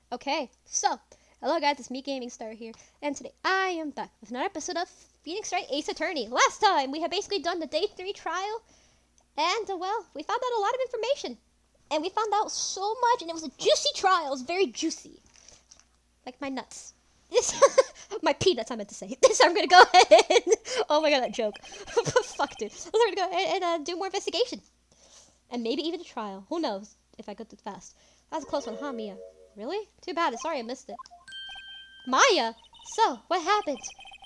Okay, so, hello guys, it's me Gaming Star here, and today I am back with another episode of Phoenix Wright Ace Attorney. Last time, we had basically done the day 3 trial, and, well, we found out a lot of information. And we found out so much, and it was a juicy trial. It was very juicy. Like my nuts. This, my peanuts, I meant to say. This, I'm gonna go ahead and, oh my god, that joke. Fuck, dude. I'm gonna go ahead and do more investigation. And maybe even a trial. Who knows if I go too fast. That was a close one, huh, Mia? Really? Too bad. Sorry I missed it. Maya! So, what happened?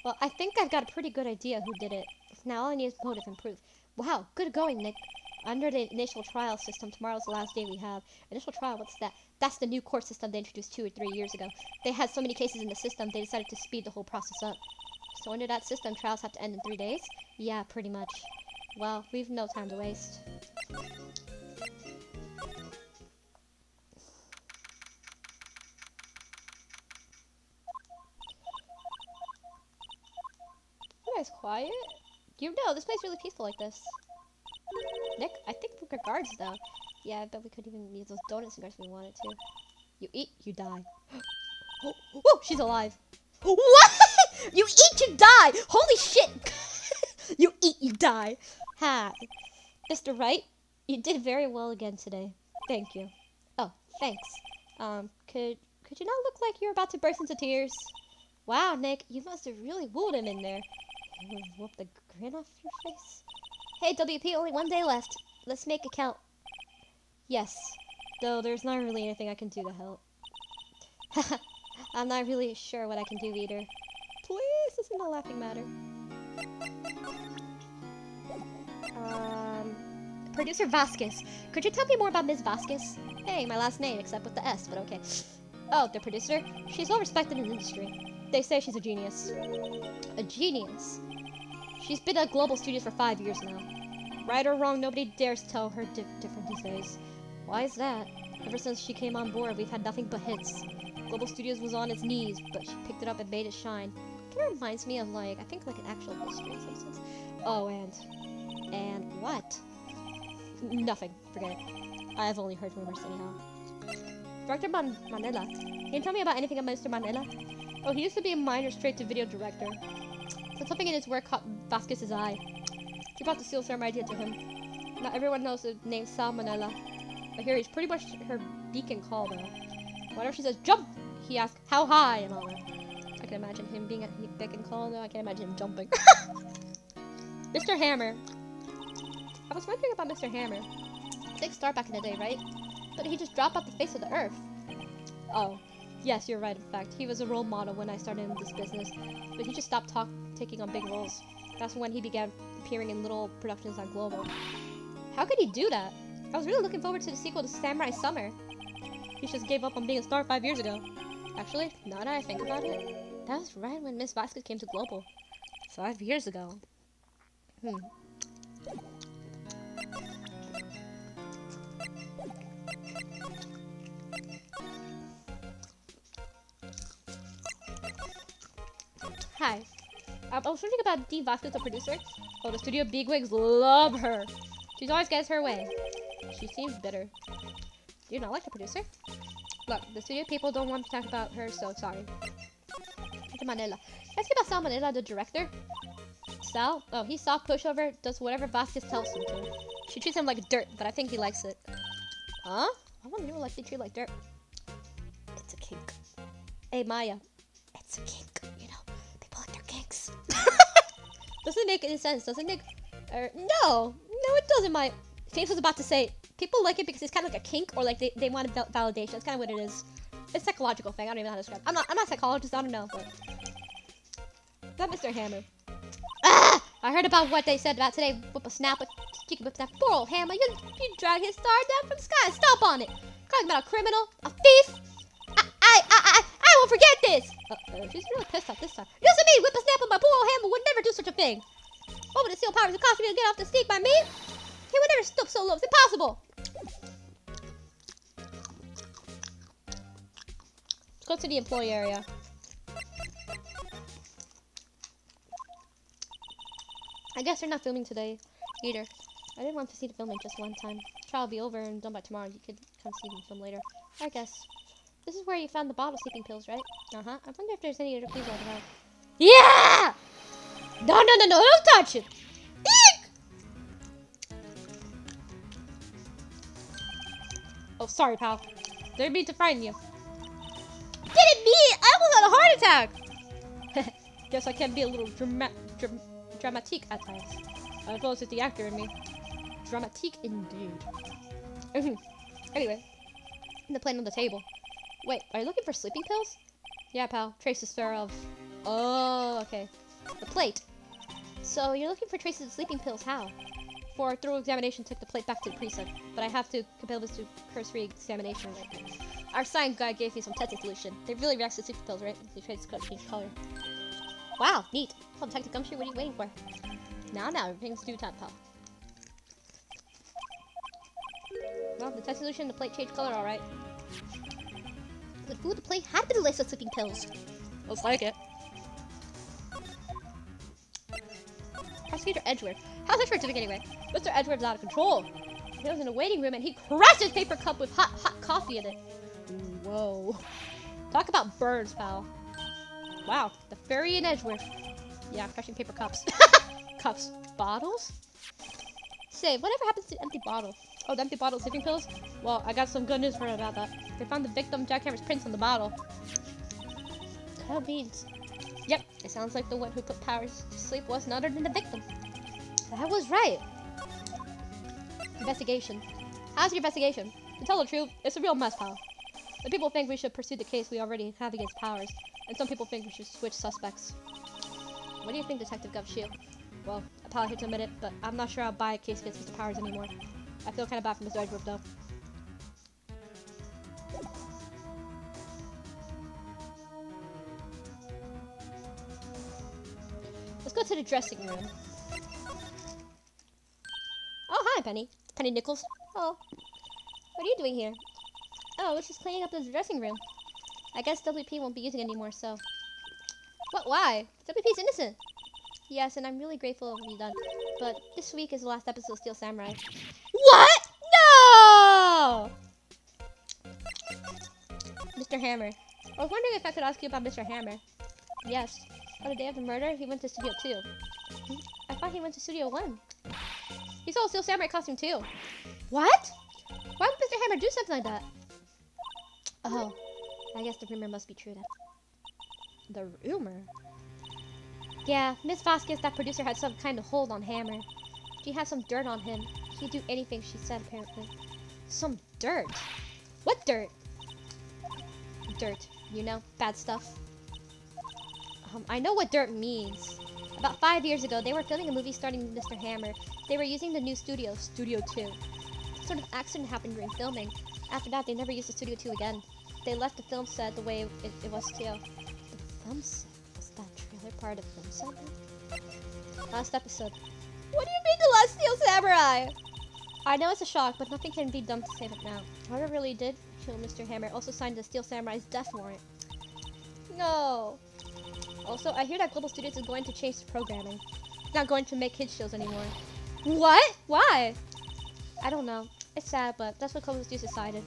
Well, I think I've got a pretty good idea who did it. Now all I need is motive and proof. Wow, good going, Nick. Under the initial trial system, tomorrow's the last day we have. Initial trial, what's that? That's the new court system they introduced 2 or 3 years ago. They had so many cases in the system, they decided to speed the whole process up. So under that system, trials have to end in 3 days? Yeah, pretty much. Well, we've no time to waste. You guys quiet? You know, this place is really peaceful like this. Nick, I think we're guards though. Yeah, I bet we could even use those donuts and guards if we wanted to. You eat, you die. Oh, she's alive. What? You eat, you die. Holy shit. You eat, you die. Hi. Mr. Wright, you did very well again today. Thank you. Oh, thanks. Could you not look like you're about to burst into tears? Wow, Nick, you must have really wooed him in there. Whoop the grin off your face. Hey, WP, only 1 day left. Let's make it count. Yes, though there's not really anything I can do to help. I'm not really sure what I can do either. Please, this is not a laughing matter. Producer Vasquez. Could you tell me more about Ms. Vasquez? Hey, my last name, except with the S, but okay. Oh, the producer? She's well respected in the industry. They say she's a genius. A genius? She's been at Global Studios for 5 years now. Right or wrong, nobody dares tell her different these days. Why is that? Ever since she came on board, we've had nothing but hits. Global Studios was on its knees, but she picked it up and made it shine. Kind of reminds me of, like, I think like an actual history in some sense. Oh, and what? Nothing. Forget it. I've only heard rumors anyhow. Director Manila. Can you tell me about anything about Mr. Manila? Oh, he used to be a minor straight-to-video director. So something in his work caught Vasquez's eye. She brought the seal ceremony idea to him. Not everyone knows the name Sal Manila. But here he's pretty much her beacon call though. Whenever she says jump, he asks how high and all that. I can imagine him being at beck and call though. I can't imagine him jumping. Mr. Hammer. I was wondering about Mr. Hammer. Big star back in the day, right? But he just dropped off the face of the earth. Oh, yes, you're right. In fact, he was a role model when I started in this business, but he just stopped taking on big roles. That's when he began appearing in little productions on Global. How could he do that? I was really looking forward to the sequel to Samurai Summer. He just gave up on being a star 5 years ago. Actually, now that I think about it, that was right when Miss Vasquez came to Global. 5 years ago. Hi. I was wondering about Dee Vasquez, the producer. Oh, the studio bigwigs love her. She always gets her way. She seems bitter. Do you not like the producer? Look, the studio people don't want to talk about her, so sorry. Mr. Manila. Let's get about Sal Manila, the director. Sal? Oh, he's soft pushover, does whatever Vasquez tells him to. She treats him like dirt, but I think he likes it. Huh? I wouldn't even like to treat like dirt. It's a kink. Hey, Maya. It's a kink, you know. People like their kinks. Doesn't make any sense, doesn't it? No, it doesn't. My James was about to say people like it because it's kind of like a kink, or like they want validation. That's kind of what it is. It's a psychological thing. I don't even know how to describe. I'm not a psychologist. I don't know. But that Mr. Hammer. Ah! I heard about what they said about today. Whip a snapper, chicken whip snap. Poor old Hammer. You drag his star down from the sky and stomp on it. Talking about a criminal, a thief. I won't forget this. She's really pissed off this time. Listen to me, whip a snap on my poor old Hammer would never do such a thing. What would the seal powers it cost me to get off the sneak by me? He would never stoop so low. It's impossible. Let's go to the employee area. I guess they're not filming today either. I didn't want to see the filming just one time. Trial will be over and done by tomorrow. You could come see them film later. I guess. This is where you found the bottle sleeping pills, right? Uh-huh. I wonder if there's any other clues around. Yeah! No, don't touch it! Eek! Oh, sorry, pal. Didn't mean to frighten you. Didn't mean! I almost had a heart attack! Guess I can be a little dramatique at times. I suppose it's the actor in me. Dramatique indeed. Anyway, the plate on the table. Wait, are you looking for sleeping pills? Yeah, pal. Traces of... Oh, okay. The plate. So you're looking for traces of sleeping pills. How? For a thorough examination, took the plate back to the precinct, but I have to compare this to cursory examination right now. Our science guy gave me some testing solution. They really react to sleeping pills, right? They try to change color. Wow, neat. Well, Detective Gumshoe, what are you waiting for? Now, everything's due time, pal. Well, the test solution, the plate changed color, alright. The food, the plate had been laced with sleeping pills. Looks like it. Prosecutor Edgeworth. How's Edgeworth doing anyway? Mr. Edgeworth's out of control. He was in a waiting room and he crashed his paper cup with hot coffee in it. Whoa. Talk about burns, pal. Wow, the fairy in Edgeworth. Yeah, crushing paper cups. Cups. Bottles? Say, whatever happens to the empty bottle? Oh, the empty bottle of sleeping pills? Well, I got some good news for you about that. They found the victim Jackhammer's prints on the bottle. That means... Yep, it sounds like the one who put Powers to sleep was none other than the victim. That was right. Investigation. How's your investigation? To tell the truth, it's a real mess, pal. The people think we should pursue the case we already have against Powers, and some people think we should switch suspects. What do you think, Detective Gumshoe? Well, I probably hate to admit it, but I'm not sure I'll buy a case against Mr. Powers anymore. I feel kind of bad for Mr. Edgeworth, though. Let's go to the dressing room. Oh, hi, Penny. Penny Nichols. Oh. What are you doing here? Oh, it's just cleaning up the dressing room. I guess WP won't be using it anymore, so... What? Why? WP's innocent. Yes, and I'm really grateful of what you've done. But this week is the last episode of Steel Samurai. What? No! Mr. Hammer. I was wondering if I could ask you about Mr. Hammer. Yes. On the day of the murder, he went to Studio 2. I thought he went to Studio 1. He saw a Steel Samurai costume too. What? Why would Mr. Hammer do something like that? Oh, I guess the rumor must be true then. The rumor? Yeah, Miss Vasquez, that producer, had some kind of hold on Hammer. She had some dirt on him. He'd do anything she said, apparently. Some dirt? What dirt? Dirt. You know, bad stuff. I know what dirt means. About 5 years ago, they were filming a movie starring Mr. Hammer. They were using the new studio, Studio 2. Some sort of accident happened during filming. After that, they never used the Studio 2 again. They left the film set the way it was too. The film set? Was that trailer part of the film set? Last episode. What do you mean the last Steel Samurai? I know it's a shock, but nothing can be done to save it now. Whoever really did kill Mr. Hammer also signed the Steel Samurai's death warrant. No. Also, I hear that Global Studios is going to change the programming. It's not going to make kids shows anymore. What? Why? I don't know. It's sad, but that's what Global Studios decided.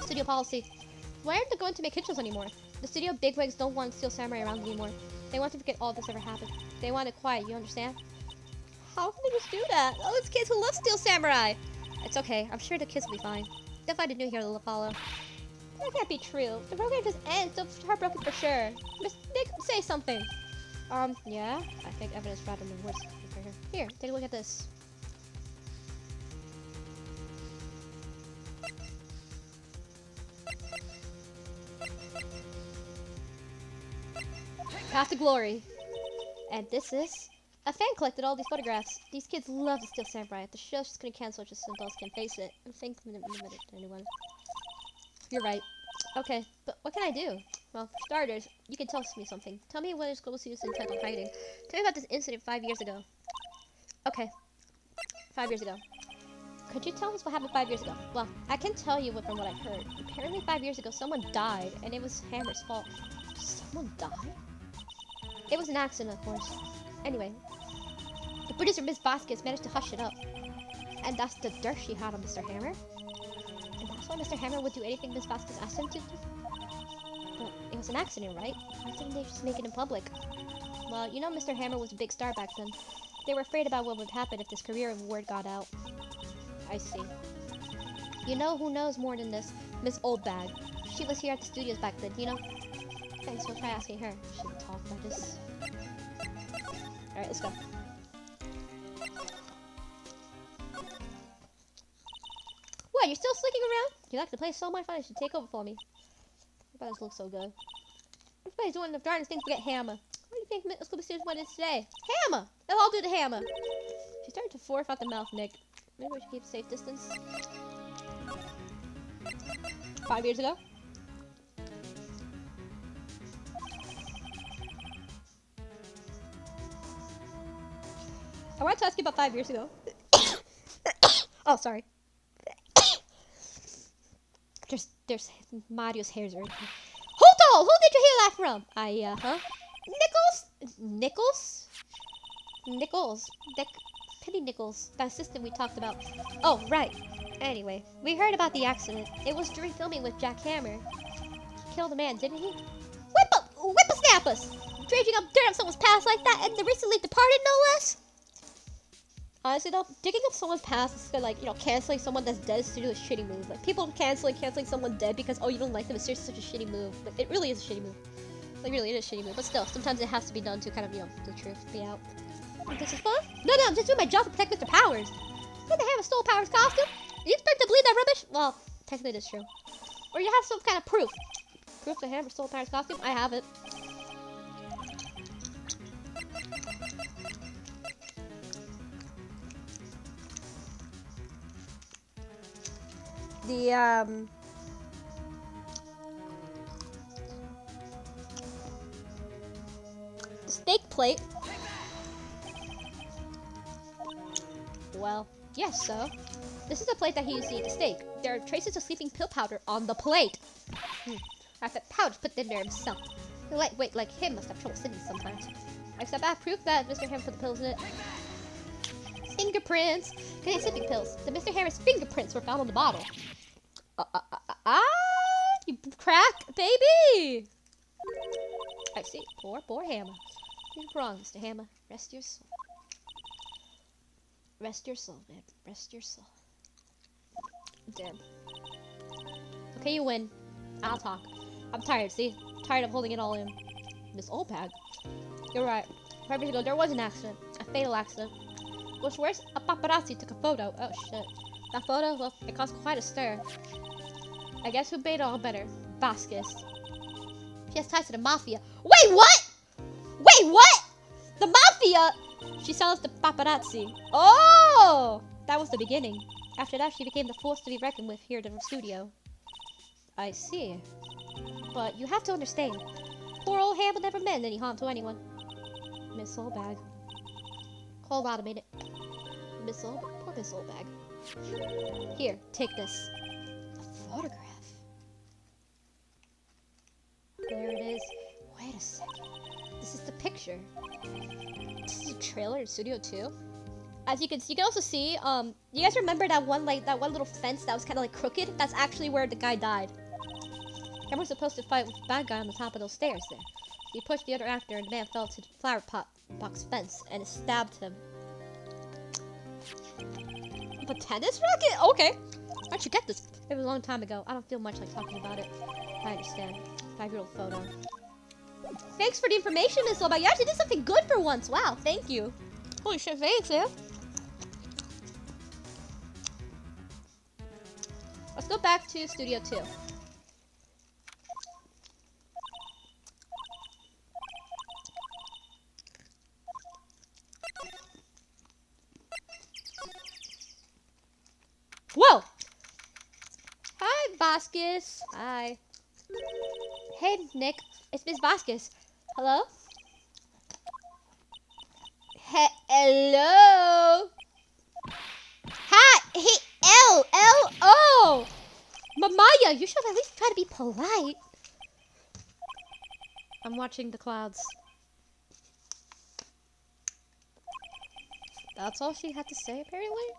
Studio policy. Why aren't they going to make kids shows anymore? The studio bigwigs don't want Steel Samurai around anymore. They want to forget all this ever happened. They want it quiet, you understand? How can they just do that? All those kids who love Steel Samurai! It's okay. I'm sure the kids will be fine. They'll find a new hero to follow. That can't be true. The program just ends. They'll be heartbroken for sure. Miss Nick, say something. Yeah? I think evidence rather than words. Here, take a look at this. Path to Glory. And this is... A fan collected all these photographs. These kids love the Steel Samurai. The show's just gonna cancel just so adults can face it. I think limited to anyone. You're right. Okay, but what can I do? Well, for starters, you can tell me something. Tell me what is Global Studios intent on hiding. Tell me about this incident 5 years ago. Okay. 5 years ago. Could you tell us what happened 5 years ago? Well, I can tell you from what I've heard. Apparently 5 years ago, someone died, and it was Hammer's fault. Someone died? It was an accident, of course. Anyway, the producer, Miss Vasquez, managed to hush it up. And that's the dirt she had on Mr. Hammer? And that's why Mr. Hammer would do anything Miss Vasquez asked him to do? was an accident, right? Why didn't they just make it in public? Well, you know Mr. Hammer was a big star back then. They were afraid about what would happen if this career of word got out. I see. You know who knows more than this? Miss Oldbag. She was here at the studios back then, you know? Thanks, we'll try asking her. She would talk about this. Alright, let's go. What, you're still slicking around? You like to play so much fun, you should take over for me. Why does this look so good? Everybody's doing the darndest thing to get Hammer. What do you think Middle School students wanted today? Hammer! They'll all do the Hammer. She started to fourth out the mouth, Nick. Maybe we should keep a safe distance. 5 years ago? I wanted to ask you about 5 years ago. Oh, sorry. There's Mario's hairs right here. Hold on! Who did you hear that from? Huh? Nichols? Penny Nichols. That assistant we talked about. Oh, right. Anyway, we heard about the accident. It was during filming with Jack Hammer. He killed a man, didn't he? Whippersnappers! Dredging up dirt on someone's past like that, and the recently departed, no less? Honestly though, digging up someone's past is like, you know, canceling someone that's dead is to do a shitty move. Like, people canceling someone dead because, oh, you don't like them is seriously such a shitty move. Like, it really is a shitty move. Like, really, it is a shitty move. But still, sometimes it has to be done to kind of, you know, the truth be out. Think this is fun? No, I'm just doing my job to protect Mr. Powers. Did they have a stole Powers costume? You expect to believe that rubbish? Well, technically that's true. Or you have some kind of proof. Proof the Hammer stole Powers costume? I have it. The steak plate. Well, yes, so. This is the plate that he used to eat the steak. There are traces of sleeping pill powder on the plate. I thought Powder's put in there himself. The lightweight like him must have trouble sitting sometimes. Except I have proof that Mr. Hammer put the pills in it. Fingerprints! Contain sleeping pills. The Mr. Hammer's fingerprints were found on the bottle. You crack, baby! I see. Poor Hammer. You're wrong, Mr. Hammer. Rest your soul. Rest your soul, man. Rest your soul. Damn. Okay, you win. I'll talk. I'm tired, see? Tired of holding it all in. This old bag. You're right. 5 years ago, there was an accident. A fatal accident. What's worse, a paparazzi took a photo. Oh, shit. That photo, well, it caused quite a stir. I guess who made it all better? Vasquez. She has ties to the mafia. Wait, what? The mafia? She sells the paparazzi. Oh! That was the beginning. After that, she became the force to be reckoned with here at the studio. I see. But you have to understand, poor old Hammer never meant any harm to anyone. Miss Oldbag. Cold automated. Poor Miss Oldbag. Here, take this. A photograph. There it is. Wait a second. This is the picture. This is a trailer in Studio 2. As you can see, you can also see, you guys remember that one little fence that was kind of like crooked? That's actually where the guy died. Hammer was supposed to fight with the bad guy on the top of those stairs there. He pushed the other actor and the man fell to the flower pot box fence and it stabbed him. A tennis racket? Okay. How'd you get this? It was a long time ago. I don't feel much like talking about it. I understand. 5-year-old photo. Thanks for the information, Miss Oldbag. You actually did something good for once. Wow, thank you. Holy shit, thanks, man. Let's go back to Studio 2. Whoa! Hi, Vasquez. Hi. Hey, Nick. It's Miss Vasquez. Hello? Hello? Hi! Hey, L-O! Mamaya, you should at least try to be polite. I'm watching the clouds. That's all she had to say, apparently?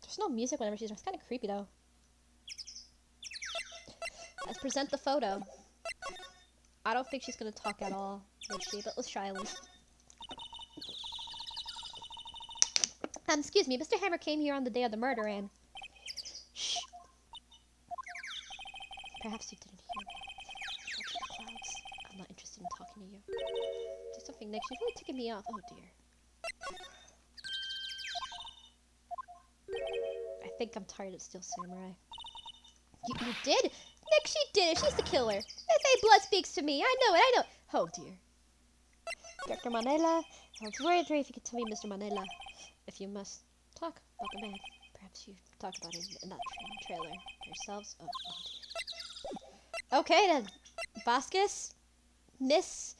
There's no music whenever she's... It's kind of creepy, though. Let's present the photo. I don't think she's gonna talk at all, would she? But let's try at least. Excuse me, Mr. Hammer came here on the day of the murder and... Shh. Perhaps you didn't hear me. Watch the clouds. I'm not interested in talking to you. Do something, Nick. She's really ticking me off. Oh, dear. I think I'm tired of Steel Samurai. You did? Nick, she did it. She's the killer. They say blood speaks to me. I know it. Oh, dear. Dr. Manela, I was worried if you could tell me, Mr. Manela, if you must talk about the man. Perhaps you talk about him in that trailer yourselves. Oh, dear. Okay, then. Vasquez? Miss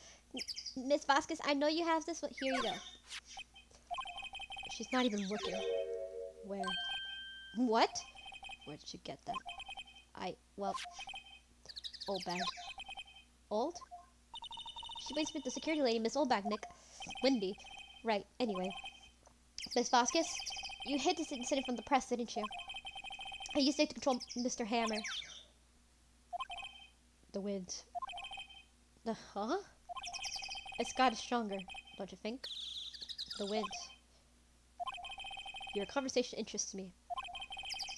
Vasquez, I know you have this, but here you go. She's not even looking. Where? What? Where did you get that? Old bag. Old? She waits with the security lady, Miss Oldbag, Nick. Windy. Right, anyway. Miss Vasquez, you hid this incident from the press, didn't you? I used it to control Mr. Hammer. The wind. Huh? It's gotten stronger, don't you think? The wind. Your conversation interests me.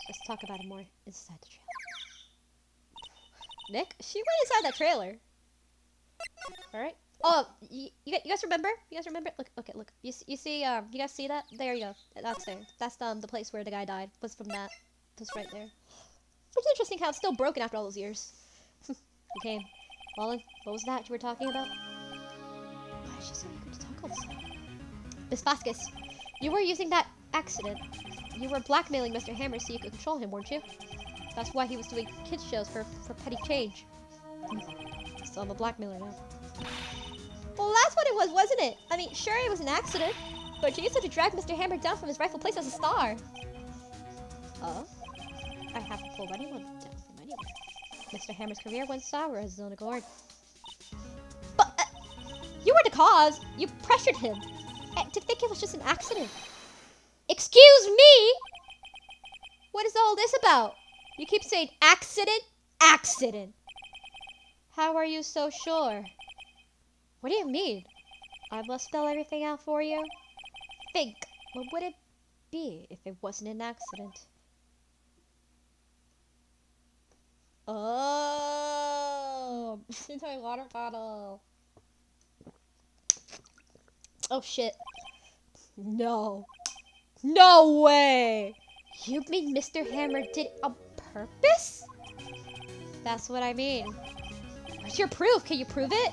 Let's talk about it more inside the trailer. Nick, she went inside that trailer. Alright. Oh, you guys remember? You guys remember? Look. You see, you guys see that? There you go. That's there. That's the place where the guy died. Was from that. Just right there. It's interesting how it's still broken after all those years. Okay. Wallen, what was that you were talking about? Why is she so eager to talk all this time? Miss Vasquez, you were using that accident. You were blackmailing Mr. Hammer so you could control him, weren't you? That's why he was doing kids shows for petty change. So I'm a blackmailer now. Well, that's what it was, wasn't it? I mean, sure, it was an accident, but you used it to drag Mr. Hammer down from his rightful place as a star. Oh? I haven't pulled anyone down from anywhere. Mr. Hammer's career went sour as his own accord. But, you were the cause. You pressured him. To think it was just an accident. Excuse me? What is all this about? You keep saying accident, accident. How are you so sure? What do you mean? I must spell everything out for you. Think, what would it be if it wasn't an accident? Oh, into my water bottle. Oh shit. No. No way! You mean Mr. Hammer did it on purpose? That's what I mean. Where's your proof? Can you prove it?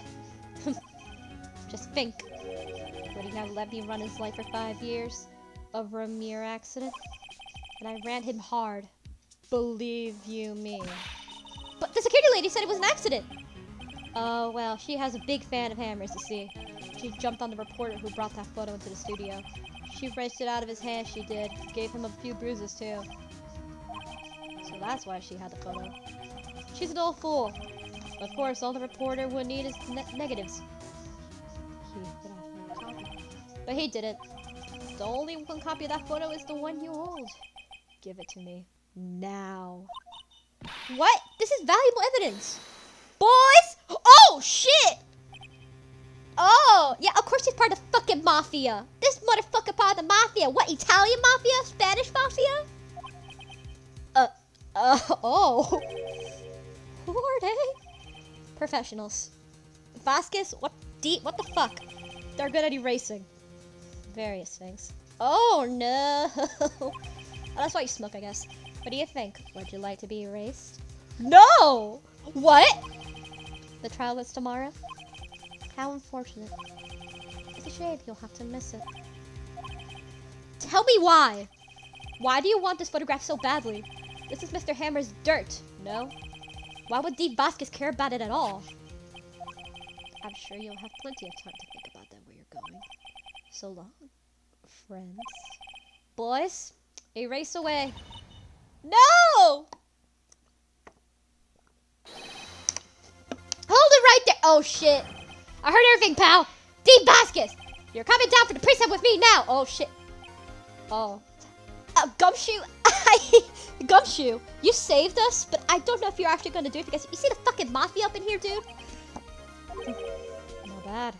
Just think. Would he have let me run his life for 5 years? Over a mere accident? And I ran him hard. Believe you me. But the security lady said it was an accident! Oh, well, she has a big fan of Hammers, you see. She jumped on the reporter who brought that photo into the studio. She wrenched it out of his hand, she did. Gave him a few bruises, too. So that's why she had the photo. She's an old fool. Of course, all the reporter would need is negatives. He would have a copy. But he didn't. The only one copy of that photo is the one you hold. Give it to me. Now. What? This is valuable evidence. Boys! Oh, shit! Oh, yeah, of course he's part of the fucking mafia. This motherfucker part of the mafia. What, Italian mafia? Spanish mafia? Oh. Who are they? Professionals. Vasquez, what the fuck? They're good at erasing. Various things. Oh, no. Oh, that's why you smoke, I guess. What do you think? Would you like to be erased? No! What? The trial is tomorrow? How unfortunate. It's a shame you'll have to miss it. Tell me why! Why do you want this photograph so badly? This is Mr. Hammer's dirt, no? Why would Dee Vasquez care about it at all? I'm sure you'll have plenty of time to think about that where you're going. So long, friends. Boys, erase away. No! Hold it right there! Oh shit. I heard everything, pal. Dee Vasquez, you're coming down for the precinct with me now. Oh shit. Oh. Gumshoe. Gumshoe Gumshoe, you saved us, but I don't know if you're actually gonna do it because you see the fucking mafia up in here, dude? Not bad.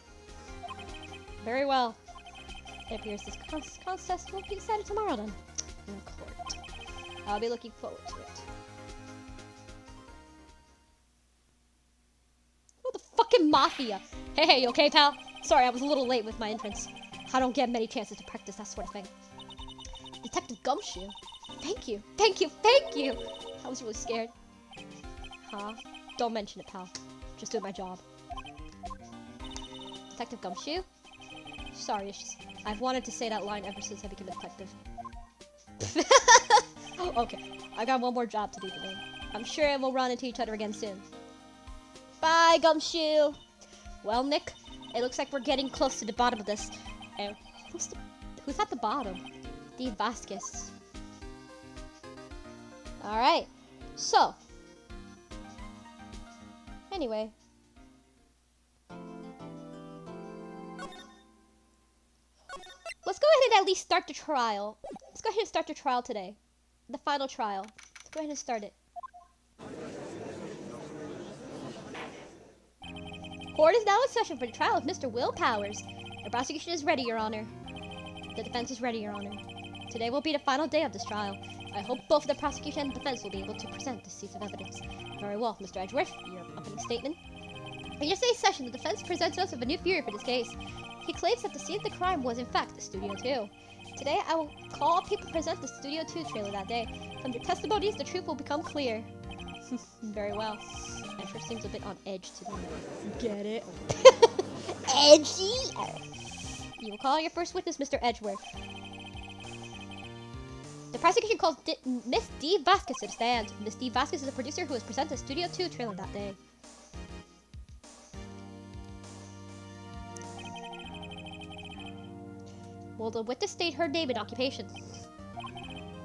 Very well. It appears this contest will be decided tomorrow then. In court. I'll be looking forward to it. Oh, the fucking mafia! Hey, you okay, pal? Sorry, I was a little late with my entrance. I don't get many chances to practice that sort of thing. Detective Gumshoe? Thank you, thank you, thank you! I was really scared. Huh? Don't mention it, pal. Just doing my job. Detective Gumshoe? Sorry, it's just, I've wanted to say that line ever since I became a detective. Okay, I got one more job to do today. I'm sure we'll run into each other again soon. Bye, Gumshoe! Well, Nick, it looks like we're getting close to the bottom of this. Who's at the bottom? Steve Vasquez. Alright, so. Anyway. Let's go ahead and at least start the trial. Let's go ahead and start the trial today. The final trial. Let's go ahead and start it. Court is now in session for the trial of Mr. Will Powers. The prosecution is ready, Your Honor. The defense is ready, Your Honor. Today will be the final day of this trial. I hope both the prosecution and defense will be able to present this piece of evidence. Very well, Mr. Edgeworth, your opening statement. In yesterday's session, the defense presents us with a new theory for this case. He claims that the scene of the crime was in fact the Studio 2. Today, I will call all people present the Studio 2 trailer that day. From their testimonies, the truth will become clear. Very well. Edgeworth seems a bit on edge today. Get it? Edgy? You will call your first witness, Mr. Edgeworth. The prosecution calls Miss D. Vasquez to the stand. Miss D. Vasquez is a producer who was presented the Studio 2 trailer that day. Will the witness state her name and occupation?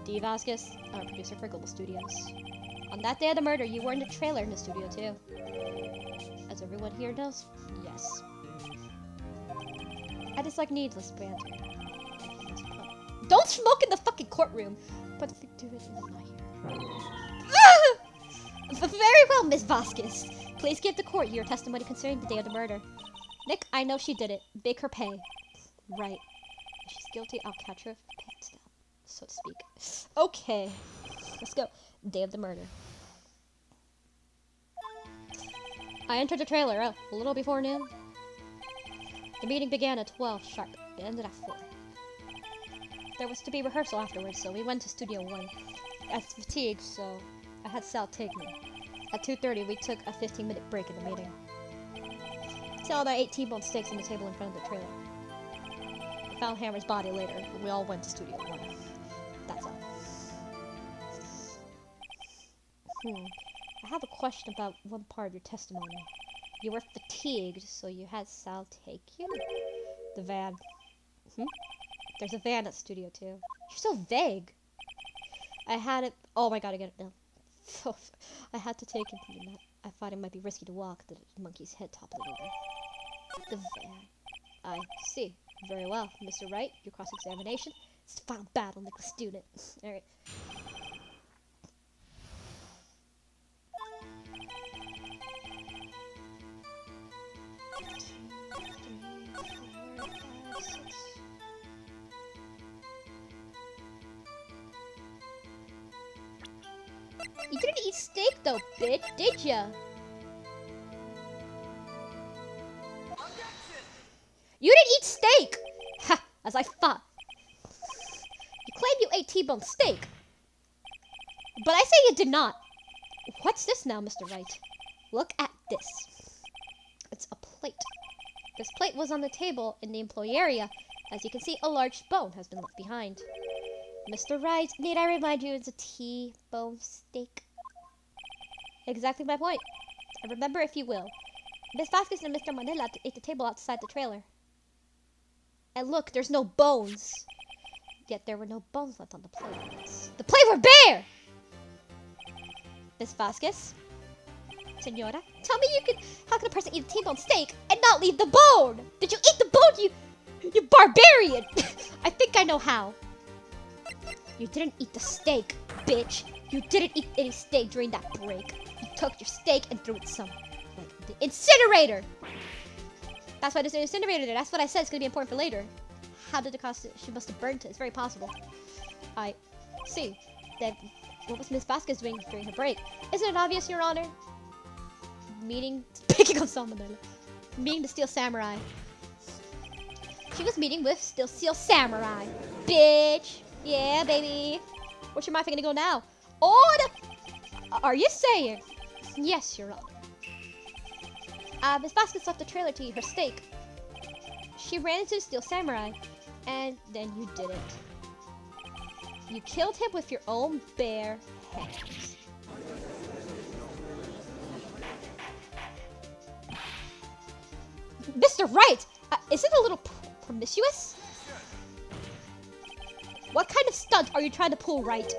D. Vasquez, our producer for Global Studios. On that day of the murder, you were in the trailer in the Studio 2. As everyone here knows, yes. I dislike needless banter. Don't smoke in the fucking courtroom! But if you do it, I'm not here. Very well, Miss Vasquez. Please give the court your testimony concerning the day of the murder. Nick, I know she did it. Make her pay. Right. If she's guilty, I'll catch her pants down, so to speak. Okay. Let's go. Day of the murder. I entered the trailer a little before noon. The meeting began at 12 sharp. It ended at 4. There was to be rehearsal afterwards, so we went to Studio 1. I was fatigued, so I had Sal take me. At 2:30, we took a 15-minute break in the meeting. Sal and I ate T-bone steaks on the table in front of the trailer. We found Hammer's body later, and we all went to Studio 1. That's all. I have a question about one part of your testimony. You were fatigued, so you had Sal take you? The van. There's a van at Studio 2. You're so vague. I had it. Oh my god, I get it now. I had to take him to the net. I thought it might be risky to walk. The monkey's head toppled over. The van. I see. Very well. Mr. Wright, your cross-examination. It's the final battle, like the student. Alright. You didn't eat steak though, bitch, did ya? You didn't eat steak! Ha! As I thought. You claim you ate T-bone steak. But I say you did not. What's this now, Mr. Wright? Look at this. It's a plate. This plate was on the table in the employee area. As you can see, a large bone has been left behind. Mr. Wright, need I remind you it's a T-bone steak? Exactly my point. And remember, if you will, Miss Vasquez and Mr. Manila ate the table outside the trailer. And look, there's no bones. Yet there were no bones left on the plate. The plate were bare! Miss Vasquez? Senora? Tell me how can a person eat a T-bone steak and not leave the bone? Did you eat the bone, you barbarian? I think I know how. You didn't eat the steak, bitch. You didn't eat any steak during that break. You took your steak and threw it some, like, the incinerator. That's why there's an incinerator there. That's what I said. It's gonna be important for later. How did it cost it? She must have burnt it. It's very possible. I see. Then what was Miss Vasquez doing during her break? Isn't it obvious, Your Honor? Picking on Salmonella. Meeting the Steel Samurai. She was meeting with Steel Samurai. Bitch. Yeah, baby. Where's your mind gonna go now? Oh, are you saying? Yes, Your Honor. Miss Vasquez left the trailer to eat her steak. She ran into the Steel Samurai, and then you did it. You killed him with your own bare hands. Mr. Wright! Is it a little promiscuous? What kind of stunt are you trying to pull, Wright?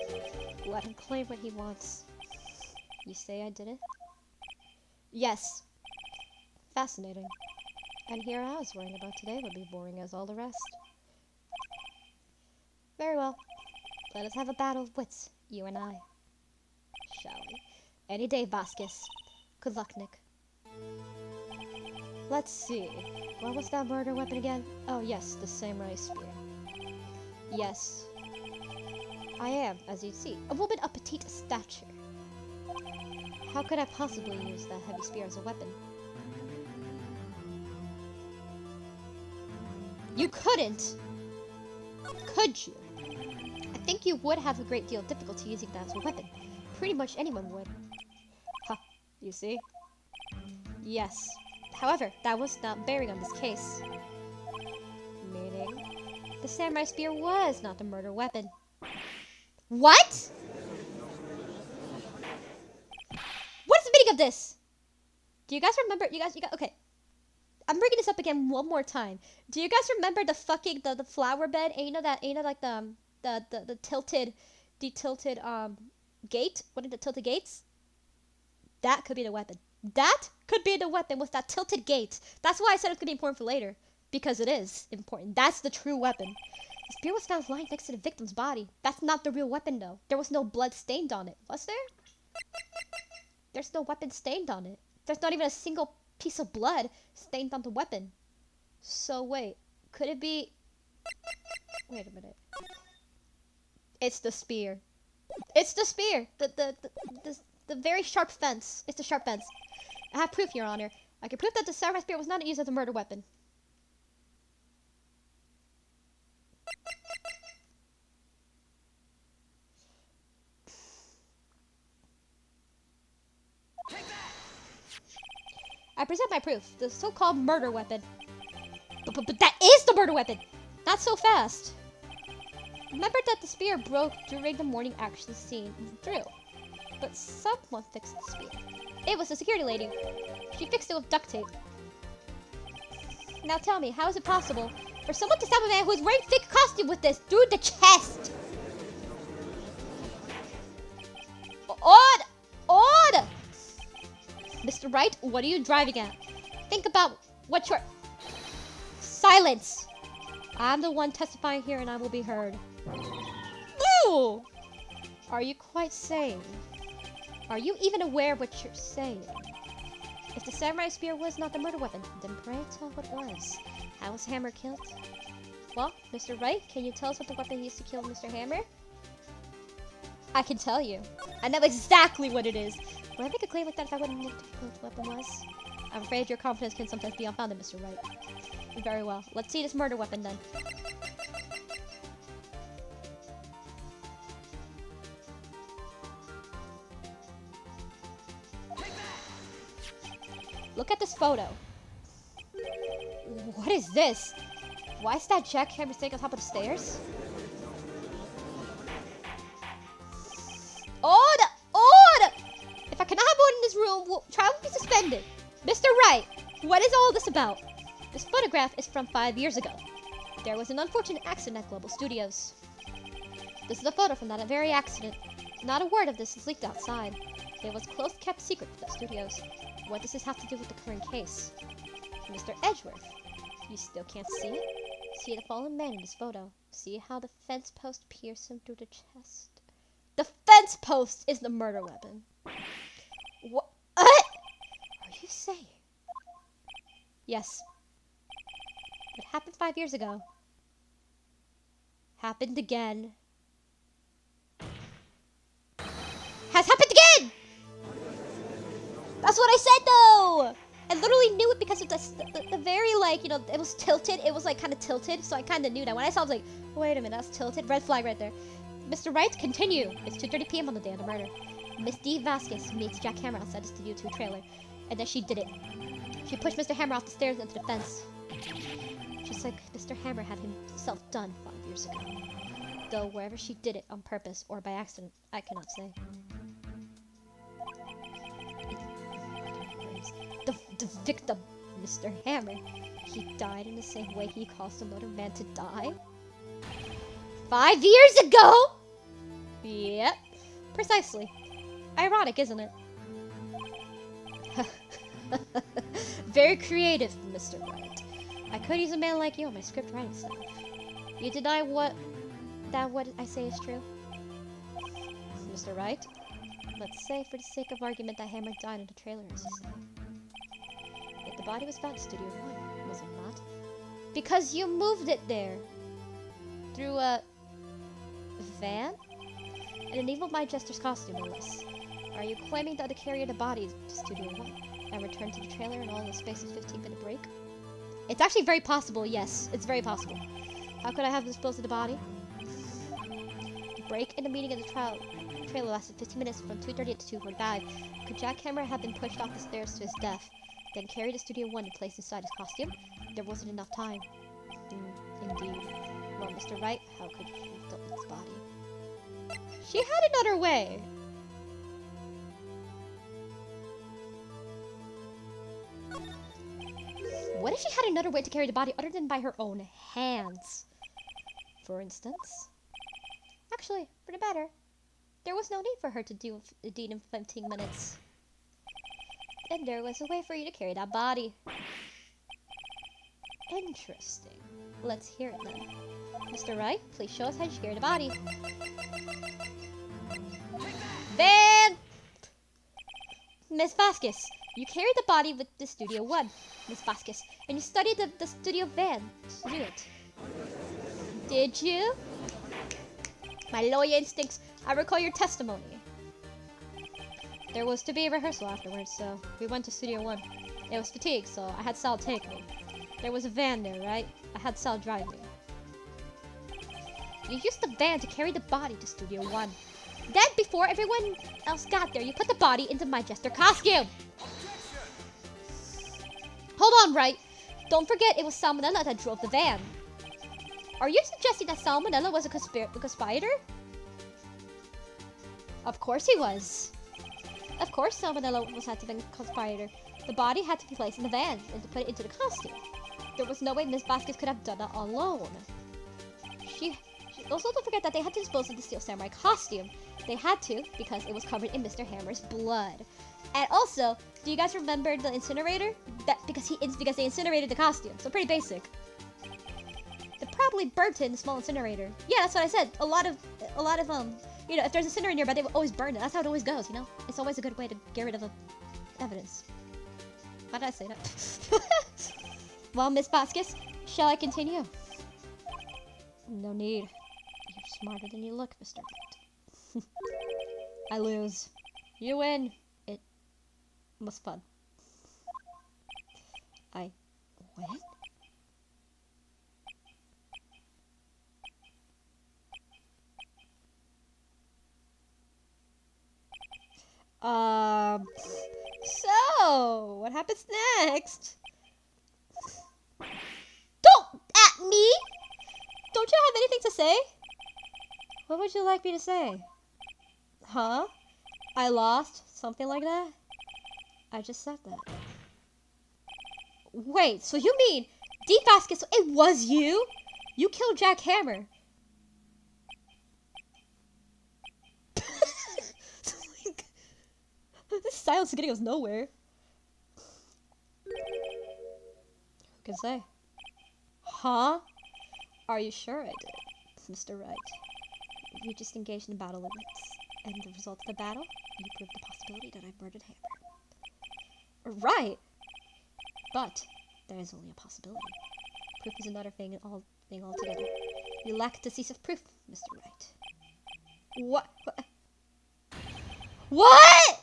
Let him claim what he wants. You say I did it? Yes. Fascinating. And here I was worrying about today would be boring as all the rest. Very well. Let us have a battle of wits, you and I. Shall we? Any day, Vasquez. Good luck, Nick. Let's see. What was that murder weapon again? Oh, yes, the samurai spear. Yes. I am, as you see, a woman of petite stature. How could I possibly use that heavy spear as a weapon? You couldn't! Could you? I think you would have a great deal of difficulty using that as a weapon. Pretty much anyone would. Ha, you see? Yes. However, that was not bearing on this case. Meaning, the samurai spear was not the murder weapon. What? What is the meaning of this? Do you guys remember? Okay. I'm bringing this up again one more time. Do you guys remember the fucking the flower bed? And you know like the tilted gate? One of the tilted gates? That could be the weapon. That could be the weapon with that tilted gate. That's why I said it's gonna be important for later. Because it is important. That's the true weapon. The spear was found lying next to the victim's body. That's not the real weapon though. There was no blood stained on it. Was there? There's no weapon stained on it. There's not even a single piece of blood stained on the weapon. So wait, could it be... Wait a minute. It's the spear. It's the spear. The very sharp fence. It's the sharp fence. I have proof, Your Honor. I can prove that the samurai spear was not used as a murder weapon. I present my proof, the so-called murder weapon. But that is the murder weapon! Not so fast. Remember that the spear broke during the morning action scene through. But someone fixed the spear. It was the security lady. She fixed it with duct tape. Now tell me, how is it possible for someone to stab a man who is wearing thick costume with this through the chest? Odd! Odd! Mr. Wright, what are you driving at? Think about what you're... Silence! I'm the one testifying here and I will be heard. No! Are you quite sane? Are you even aware of what you're saying? If the samurai spear was not the murder weapon, then pray tell what was. How was Hammer killed? Well, Mr. Wright, can you tell us what the weapon used to kill Mr. Hammer? I can tell you. I know exactly what it is. Would I make a claim like that if I wouldn't know what the weapon was? I'm afraid your confidence can sometimes be unfounded, Mr. Wright. Very well. Let's see this murder weapon then. Look at this photo. What is this? Why is that jackhammer staying on top of the stairs? Order! Order! If I cannot have one in this room, trial will be suspended. Mr. Wright, what is all this about? This photograph is from 5 years ago. There was an unfortunate accident at Global Studios. This is a photo from that very accident. Not a word of this is leaked outside. It was a close-kept secret for the studios. What does this have to do with the current case? Mr. Edgeworth, you still can't see it? See the fallen man in this photo. See how the fence post pierced him through the chest? The fence post is the murder weapon. What are you saying? Yes. It happened 5 years ago. Happened again. Has happened again! That's what I said, though! I literally knew it because of the very, like, you know, it was tilted. It was, like, kind of tilted, so I kind of knew that. When I saw it, I was like, wait a minute, that's tilted. Red flag right there. Mr. Wright, continue. It's 2:30 p.m. on the day of the murder. Miss D. Vasquez meets Jack Hammer outside the Studio 2 trailer. And then she did it. She pushed Mr. Hammer off the stairs into the fence. Just like Mr. Hammer had himself done 5 years ago. Though wherever she did it on purpose or by accident, I cannot say. The victim, Mr. Hammer, he died in the same way he caused another man to die? 5 years ago? Yep, precisely. Ironic, isn't it? Very creative, Mr. Wright. I could use a man like you on my script writing stuff. You deny what I say is true? Mr. Wright, let's say for the sake of argument that Hammer died in the trailer, as you say. Yet the body was found in Studio 1, was it not? Because you moved it there. Through a van? In an evil Jester's costume, no less. Are you claiming that to carry the body to Studio 1 and return to the trailer in all the space of 15-minute break? It's actually very possible, yes. It's very possible. How could I have disposed of the body? The break in the meeting of the trailer lasted 15 minutes from 2:30 to 2:45. Could Jack Hammer have been pushed off the stairs to his death, then carried to Studio 1 and placed inside his costume? There wasn't enough time. Indeed. Well, Mr. Wright, how could you have dealt with his body? She had another way. What if she had another way to carry the body other than by her own hands? For instance? Actually, for the better. There was no need for her to do the deed in 15 minutes. And there was a way for you to carry that body. Interesting. Let's hear it then. Mr. Wright, please show us how you carry the body. Van! Miss Vasquez, you carried the body with the Studio 1, Miss Vasquez, and you studied the Studio van to do it. Did you? My lawyer instincts, I recall your testimony. There was to be a rehearsal afterwards, so we went to Studio 1. It was fatigue, so I had Sal take me. There was a van there, right? I had Sal drive me. You used the van to carry the body to Studio 1. Then, before everyone else got there, you put the body into my Jester costume. Hold on, Wright. Don't forget it was Salmonella that drove the van. Are you suggesting that Salmonella was a conspirator? Of course he was. Of course Salmonella had to be a conspirator. The body had to be placed in the van and to put it into the costume. There was no way Miss Vasquez could have done that alone. Also, don't forget that they had to dispose of the Steel Samurai costume. They had to because it was covered in Mr. Hammer's blood. And also, do you guys remember the incinerator? Because they incinerated the costume. So pretty basic. They probably burnt it in the small incinerator. Yeah, that's what I said. A lot of you know, if there's a incinerator nearby, they will always burn it. That's how it always goes, you know? It's always a good way to get rid of evidence. Why did I say that? Well, Miss Vasquez, shall I continue? No need. You're smarter than you look, Mr. Wright. I lose. You win. It was fun. I win? So, what happens next? Don't at me! Don't you have anything to say? What would you like me to say? Huh? I lost? Something like that? I just said that. Wait, so you mean D. Vasquez, it was you? You killed Jack Hammer. This silence is getting us nowhere. Who can say? Huh? Are you sure I did, Mr. Wright? You just engaged in battle limits. And the result of the battle, you proved the possibility that I murdered Hammer. Right! But there is only a possibility. Proof is another thing altogether. You lack decisive proof, Mr. Wright. What? What?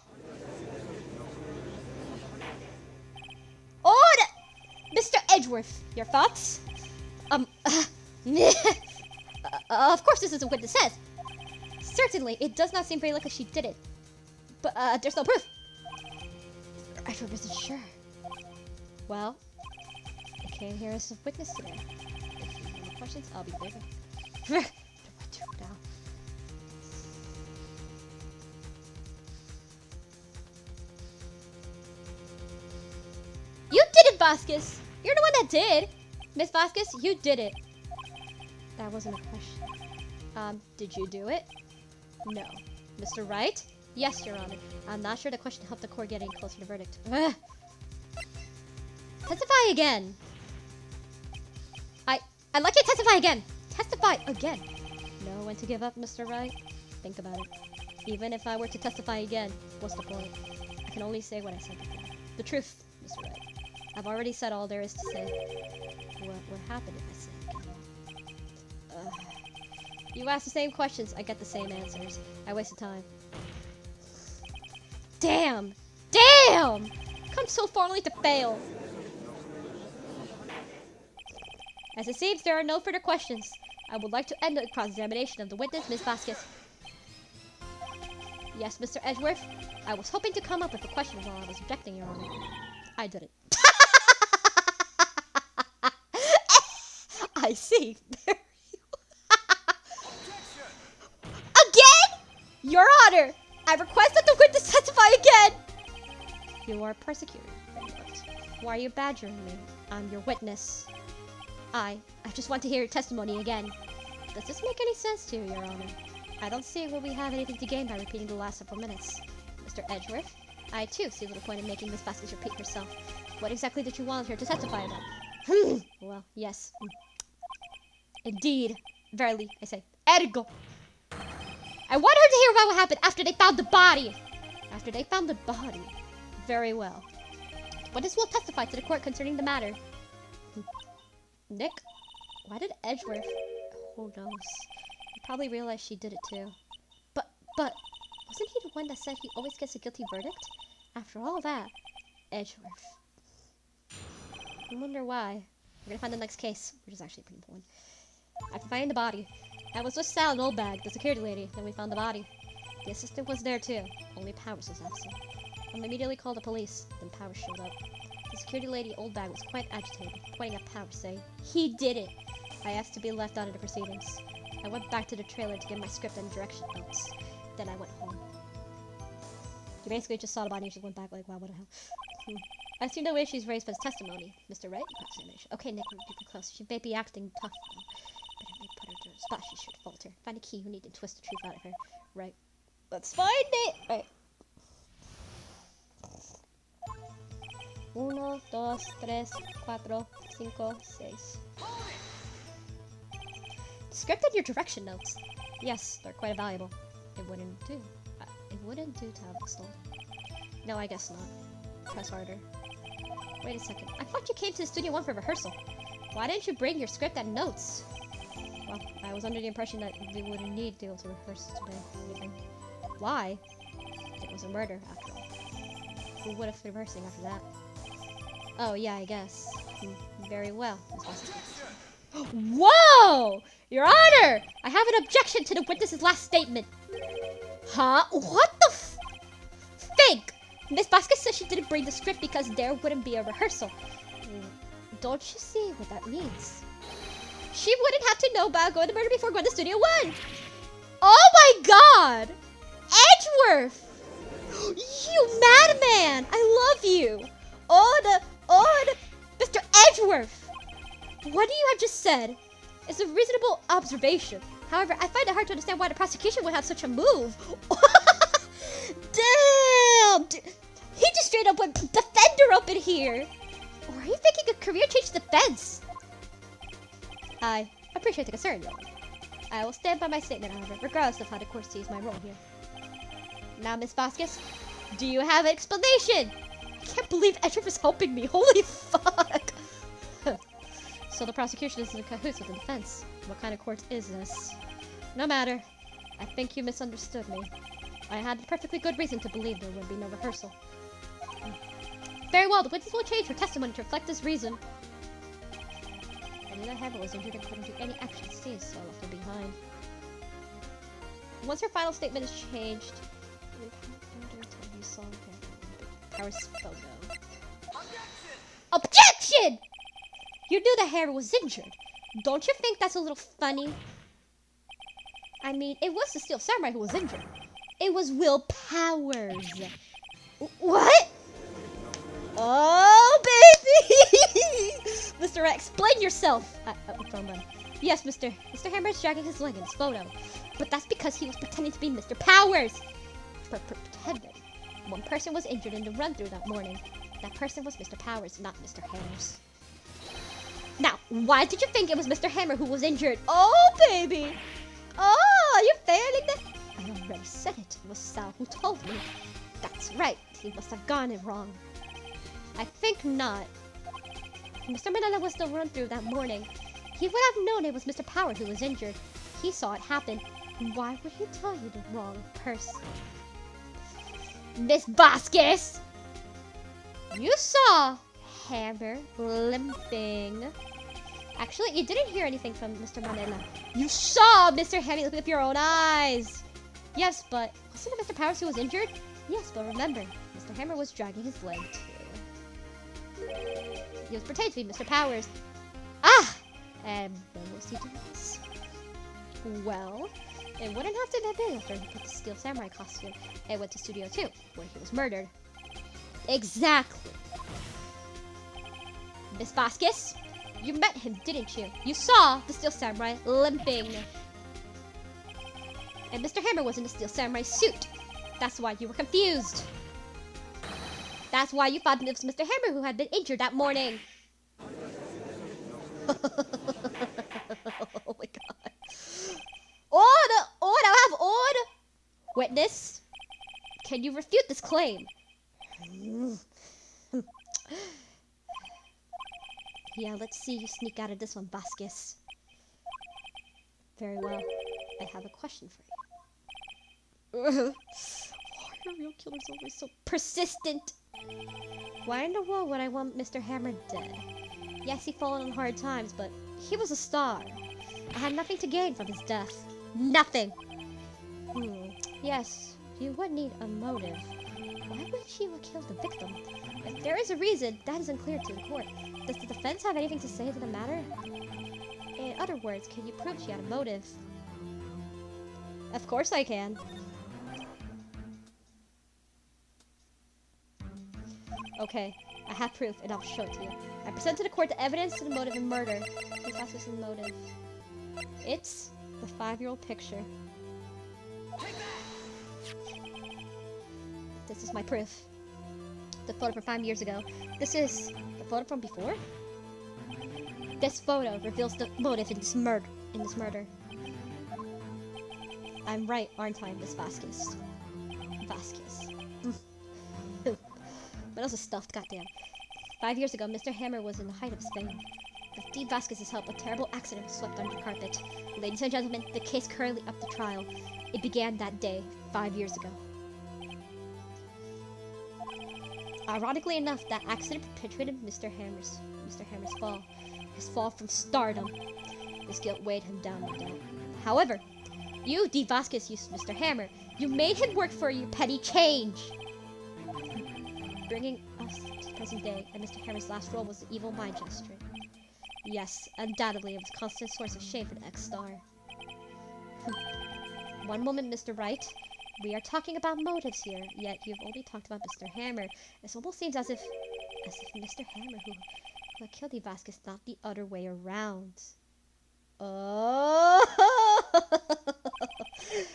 Oh, Mr. Edgeworth, your thoughts? Of course this isn't what it says. Certainly, it does not seem very likely she did it. But, there's no proof. Edgeworth isn't sure. Well, I came here as a witness today. If you have any questions, I'll be there. What do now? You did it, Vasquez! You're the one that did! Miss Vasquez, you did it. That wasn't a question. Did you do it? No. Mr. Wright? Yes, Your Honor. I'm not sure the question helped the court get any closer to the verdict. Ugh. Testify again! I'd like you to testify again! Testify again! Know when to give up, Mr. Wright? Think about it. Even if I were to testify again, what's the point? I can only say what I said before. The truth, Mr. Wright. I've already said all there is to say. What would happen if I said it again? You ask the same questions, I get the same answers. I wasted time. Damn! Damn! Come so far only to fail. As it seems there are no further questions, I would like to end the cross-examination of the witness, Miss Vasquez. Yes, Mr. Edgeworth? I was hoping to come up with a question while I was objecting, Your Honor. I did it. I see. Again? Your Honor! I request that the witness testify again! You are persecuted. Why are you badgering me? I'm your witness. I just want to hear your testimony again. Does this make any sense to you, Your Honor? I don't see where we have anything to gain by repeating the last several minutes. Mr. Edgeworth, I too see little point in making Miss Vasquez repeat herself. What exactly did you want her to testify about? Well, yes. Indeed. Verily, I say, ergo. I want her to hear about what happened after they found the body. After they found the body. Very well. Witness will testify to the court concerning the matter. Nick, why did Edgeworth? Who knows? He probably realized she did it too. But wasn't he the one that said he always gets a guilty verdict? After all that, Edgeworth. I wonder why. We're gonna find the next case, which is actually pretty important. After finding the body, I was with Sal and Oldbag, the security lady. Then we found the body. The assistant was there too. Only Powers was absent. I immediately called the police. Then Powers showed up. The security lady, Oldbag, was quite agitated, pointing at Powers, saying, "He did it!" I asked to be left out of the proceedings. I went back to the trailer to get my script and direction notes. Then I went home. You basically just saw the body and just went back like, wow, what the hell? I assume the way she's raised was testimony. Mr. Wright? Okay, Nick, we're getting close. She may be acting tough now. But if we put her to a spot, she should falter. Find a key. You need to twist the truth out of her. Right. Let's find it! Right. 1, 2, 3, 4, 5, 6. The script and your direction notes. Yes, they're quite valuable. It wouldn't do. It wouldn't do to have it stolen. No, I guess not. Press harder. Wait a second. I thought you came to the Studio 1 for rehearsal. Why didn't you bring your script and notes? Well, I was under the impression that we wouldn't need to be able to rehearse today. Why? It was a murder, after all. Who would have been rehearsing after that? Oh, yeah, I guess. Very well. Whoa! Your Honor! I have an objection to the witness's last statement. Huh? What the fake? Miss Vasquez said she didn't bring the script because there wouldn't be a rehearsal. Don't you see what that means? She wouldn't have to know about going to murder before going to Studio 1. Oh my god! Edgeworth! You madman! I love you! Mr. Edgeworth! What you have just said is a reasonable observation. However, I find it hard to understand why the prosecution would have such a move. Damn! He just straight up went defender up in here. Or are you thinking a career change to defense? I appreciate the concern, Your Honor. I will stand by my statement, however, regardless of how the court sees my role here. Now, Miss Vasquez, do you have an explanation? I can't believe Edric is helping me. Holy fuck! So the prosecution is in cahoots with the defense. What kind of court is this? No matter. I think you misunderstood me. I had a perfectly good reason to believe there would be no rehearsal. Very well, the witness will change her testimony to reflect this reason. I knew that Hammer was injured and couldn't do any action to see, so I left her behind. Once her final statement is changed, you saw Power's photo. Objection! You knew the Hammer was injured. Don't you think that's a little funny? I mean, it was the Steel Samurai who was injured. It was Will Powers. What? Oh, baby! Mr. Wright, explain yourself. Yes, Mr. Hammer is dragging his leg in his photo. But that's because he was pretending to be Mr. Powers. Pretending. One person was injured in the run-through that morning. That person was Mr. Powers, not Mr. Hammers. Now, why did you think it was Mr. Hammer who was injured? Oh, baby! Oh, are you failing this? I already said it. It was Sal who told me. That's right. He must have gotten it wrong. I think not. Mr. Manila was the run-through that morning. He would have known it was Mr. Power who was injured. He saw it happen. Why would he tell you the wrong person? Miss Vasquez! You saw Hammer limping. Actually, you didn't hear anything from Mr. Manila. You saw Mr. Hammer limping with your own eyes. Yes, but wasn't it Mr. Powers who was injured? Yes, but remember, Mr. Hammer was dragging his leg too. He was pretending to be Mr. Powers. Ah! And when was he doing this? Well, it wouldn't have to have been after he put the Steel Samurai costume and went to Studio 2, where he was murdered. Exactly. Miss Vasquez, you met him, didn't you? You saw the Steel Samurai limping. And Mr. Hammer was in the Steel Samurai suit. That's why you were confused. That's why you thought it was Mr. Hammer who had been injured that morning. Oh my god. Order! Order! I have order! Witness, can you refute this claim? Yeah, let's see you sneak out of this one, Vasquez. Very well. I have a question for you. Why are real killers always so persistent? Why in the world would I want Mr. Hammer dead? Yes, he fallen on hard times, but he was a star. I had nothing to gain from his death. Nothing! Yes, you would need a motive. Why would she have killed the victim? If there is a reason, that is unclear to the court. Does the defense have anything to say to the matter? In other words, can you prove she had a motive? Of course I can. Okay, I have proof and I'll show it to you. I present to the court the evidence to the motive in murder. That's what's the motive. It's the 5-year-old picture. This is my proof. The photo from 5 years ago. This is the photo from before. This photo reveals the motive in this murder. I'm right, aren't I, Miss Vasquez? Vasquez. My nose is stuffed, goddamn. 5 years ago, Mr. Hammer was in the height of his fame. With Dean Vasquez's help, a terrible accident was swept under the carpet. Ladies and gentlemen, the case currently up to trial. It began that day, 5 years ago. Ironically enough, that accident perpetuated Mr. Hammer's fall. His fall from stardom. His guilt weighed him down, no doubt. However, you, D. Vasquez, used Mr. Hammer. You made him work for your petty change. Bringing us to the present day, and Mr. Hammer's last role was the evil mind gesture. Yes, undoubtedly, it was a constant source of shame for the ex-star. One moment, Mr. Wright. We are talking about motives here, yet you've only talked about Mr. Hammer. It almost seems as if Mr. Hammer who killed the Vasquez, not the other way around. Oh!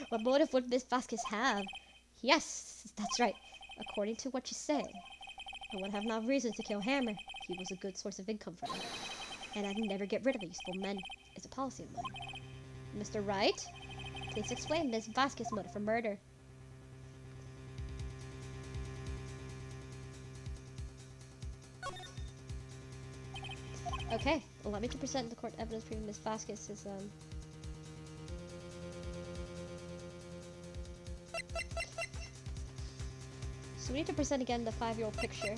What motive would Miss Vasquez have? Yes, that's right. According to what you say, I would have no reason to kill Hammer. He was a good source of income for me, and I'd never get rid of useful men. It's a policy of mine. Mr. Wright, please explain Miss Vasquez's motive for murder. Okay, allow me to present the court evidence proving Miss Vasquez is, So we need to present again the 5-year-old picture.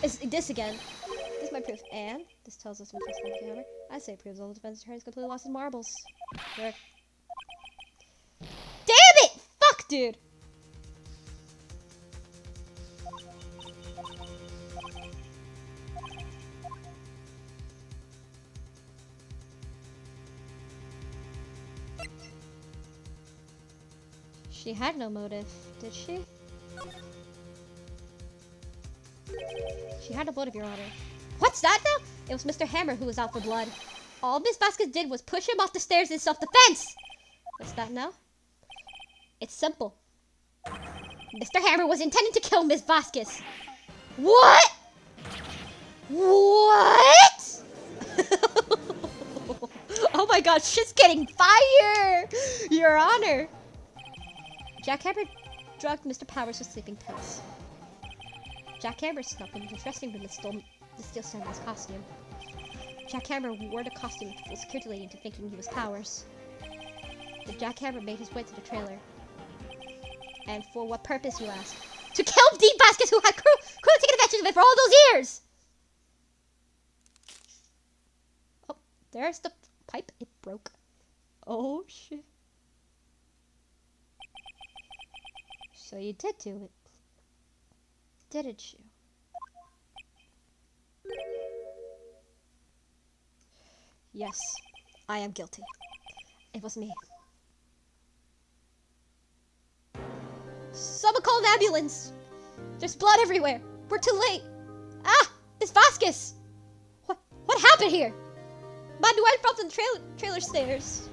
Is this again? This is my proof. And this tells us which is the hammer. I say it proves all the defense attorneys completely lost his marbles. There. Damn it! Fuck, dude! She had no motive, did she? She had a motive, Your Honor. What's that now? It was Mr. Hammer who was out for blood. All Miss Vasquez did was push him off the stairs in self-defense! What's that now? It's simple. Mr. Hammer was intending to kill Miss Vasquez. What? What? Oh my god, shit's getting fire! Your Honor. Jack Hammer drugged Mr. Powers with sleeping pills. Jack Hammer snuck into the dressing room and stole the Steel Samurai's costume. Jack Hammer wore the costume to fool security lady into thinking he was Powers. Then Jack Hammer made his way to the trailer. And for what purpose, you ask? To kill Dee Vasquez, who had cruelly taken advantage of it for all those years! Oh, there's the pipe. It broke. Oh, shit. So you did do it, didn't you? Yes, I am guilty. It was me. Someone call an ambulance! There's blood everywhere! We're too late! Ah! Miss Vasquez! What happened here? Manuel fell from the trailer stairs.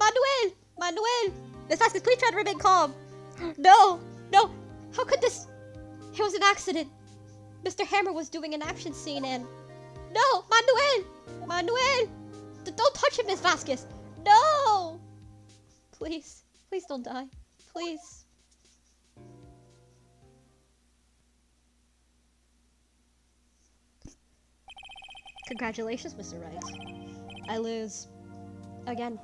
Manuel! Miss Vasquez, please try to remain calm. No! How could this? It was an accident. Mr. Hammer was doing an action scene and... No! Manuel! Don't touch him, Miss Vasquez! No! Please don't die. Please. Congratulations, Mr. Wright. I lose. Again.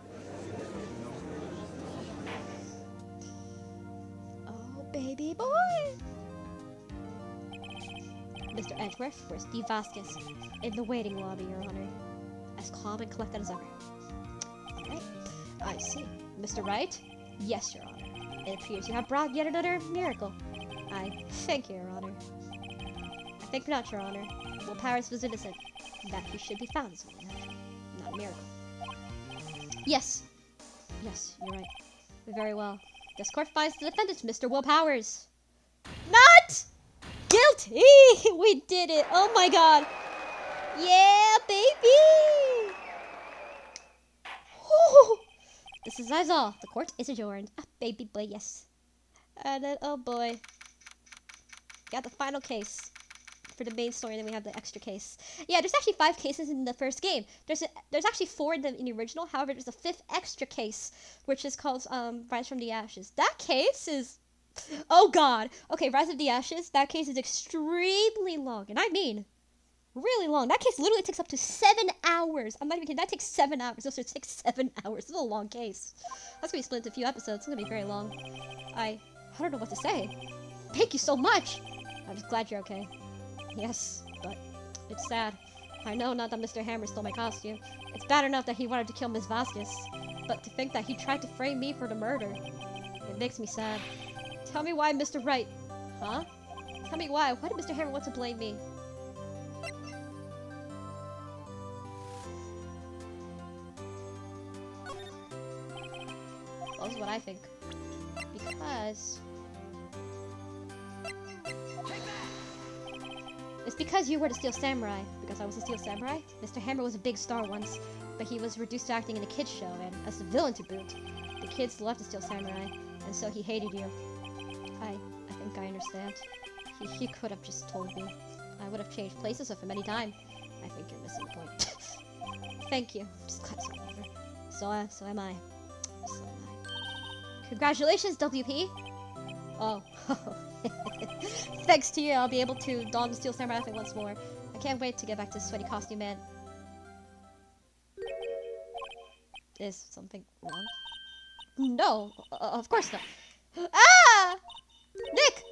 Baby boy! Mr. Edgeworth, where's Dee Vasquez? In the waiting lobby, Your Honor. As calm and collected as ever. Alright, I see. Mr. Wright? Yes, Your Honor. It appears you have brought yet another miracle. I thank you, Your Honor. I think not, Your Honor. Will Powers was innocent. That he should be found is not a miracle. Yes, you're right. Very well. This court finds the defendant, Mr. Will Powers. Not guilty! We did it! Oh my god! Yeah, baby! Whew. This is all. The court is adjourned. Ah, baby boy, yes. And then, oh boy. Got the final case for the main story, and then we have the extra case. Yeah, there's actually 5 cases in the first game. There's actually 4 in the original. However, there's a 5th extra case, which is called Rise from the Ashes. That case is... Oh god! Okay, Rise of the Ashes, that case is extremely long. And I mean, really long. That case literally takes up to 7 hours. I'm not even kidding. That takes 7 hours. Those take 7 hours. This is a long case. That's going to be split into a few episodes. It's going to be very long. I don't know what to say. Thank you so much! I'm just glad you're okay. Yes, but it's sad. I know not that Mr. Hammer stole my costume. It's bad enough that he wanted to kill Miss Vasquez, but to think that he tried to frame me for the murder, it makes me sad. Tell me why, Mr. Wright. Huh? Tell me why. Why did Mr. Hammer want to blame me? Well, this is what I think. Because... It's because you were the Steel Samurai. Because I was the Steel Samurai. Mr. Hammer was a big star once, but he was reduced to acting in a kids show, and as the villain to boot. The kids loved the Steel Samurai, and so he hated you. I think I understand. He could have just told me. I would have changed places with him any time. I think you're missing the point. Thank you. Just glad it's all over. So am I. So am I. Congratulations, WP. Oh. Thanks to you, I'll be able to don the steel samurai outfit once more. I can't wait to get back to sweaty costume man. Is something wrong? No, of course not. Ah! Nick!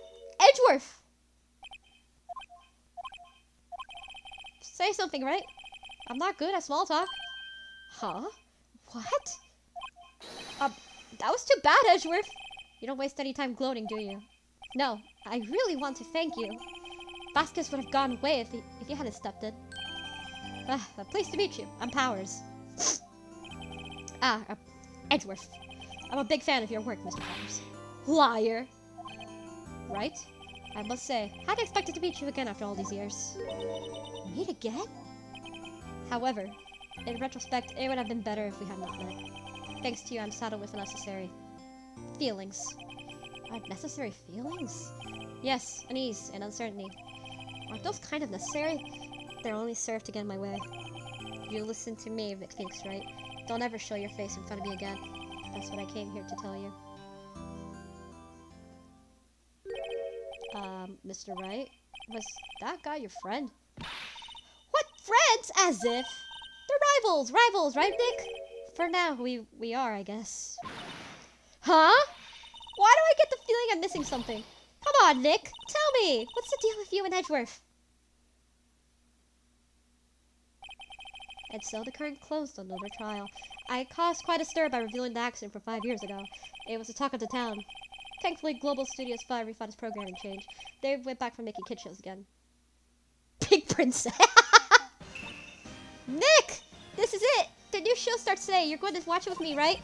Edgeworth! Say something, right? I'm not good at small talk. Huh? What? That was too bad, Edgeworth. You don't waste any time gloating, do you? No, I really want to thank you. Vasquez would have gone away if you hadn't stepped in. I'm pleased to meet you. I'm Powers. Edgeworth. I'm a big fan of your work, Mr. Powers. Liar. Right? I must say, I'd expected to meet you again after all these years. Meet again? However, in retrospect, it would have been better if we had not met. Thanks to you, I'm saddled with the necessary feelings. Necessary feelings? Yes, unease and uncertainty. Aren't those kind of necessary? They're only served to get in my way. You listen to me, Phoenix, right? Don't ever show your face in front of me again. That's what I came here to tell you. Mr. Wright? Was that guy your friend? What? Friends? As if! They're rivals, right, Nick? For now, we are, I guess. Huh? Why do I get the feeling I'm missing something? Come on, Nick, tell me! What's the deal with you and Edgeworth? And so the current closed on another trial. I caused quite a stir by revealing the accident from 5 years ago. It was the talk of the town. Thankfully, Global Studios 5 refined its programming change. They went back from making kid shows again. Pig Princess! Nick! This is it! The new show starts today. You're going to watch it with me, right?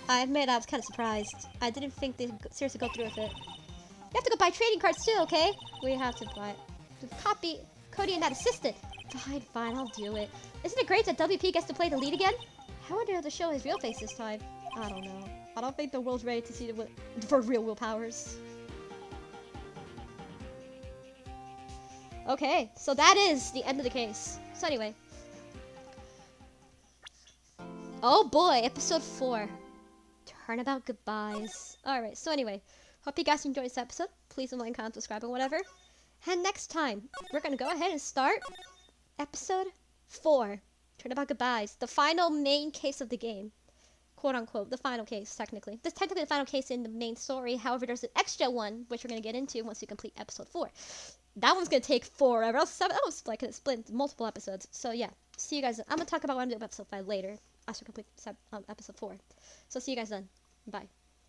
I admit I was kind of surprised. I didn't think they'd seriously go through with it. You have to go buy trading cards too, okay? We have to buy copy Cody and that assistant. Fine, I'll do it. Isn't it great that WP gets to play the lead again? I wonder if the show his real face this time. I don't know. I don't think the world's ready to see for real Will Powers. Okay, so that is the end of the case. So anyway. Oh boy, episode 4. Turnabout goodbyes. Alright, so anyway. Hope you guys enjoyed this episode. Please don't mind, comment, subscribe, and whatever. And next time, we're going to go ahead and start episode 4. Turnabout goodbyes. The final main case of the game. Quote unquote, the final case, technically. This is technically the final case in the main story. However, there's an extra one, which we're going to get into once we complete episode 4. That one's going to take forever. That was like a split into multiple episodes. So yeah, see you guys. I'm going to talk about what I'm doing with episode 5 later. After complete episode 4. So see you guys then. Bye.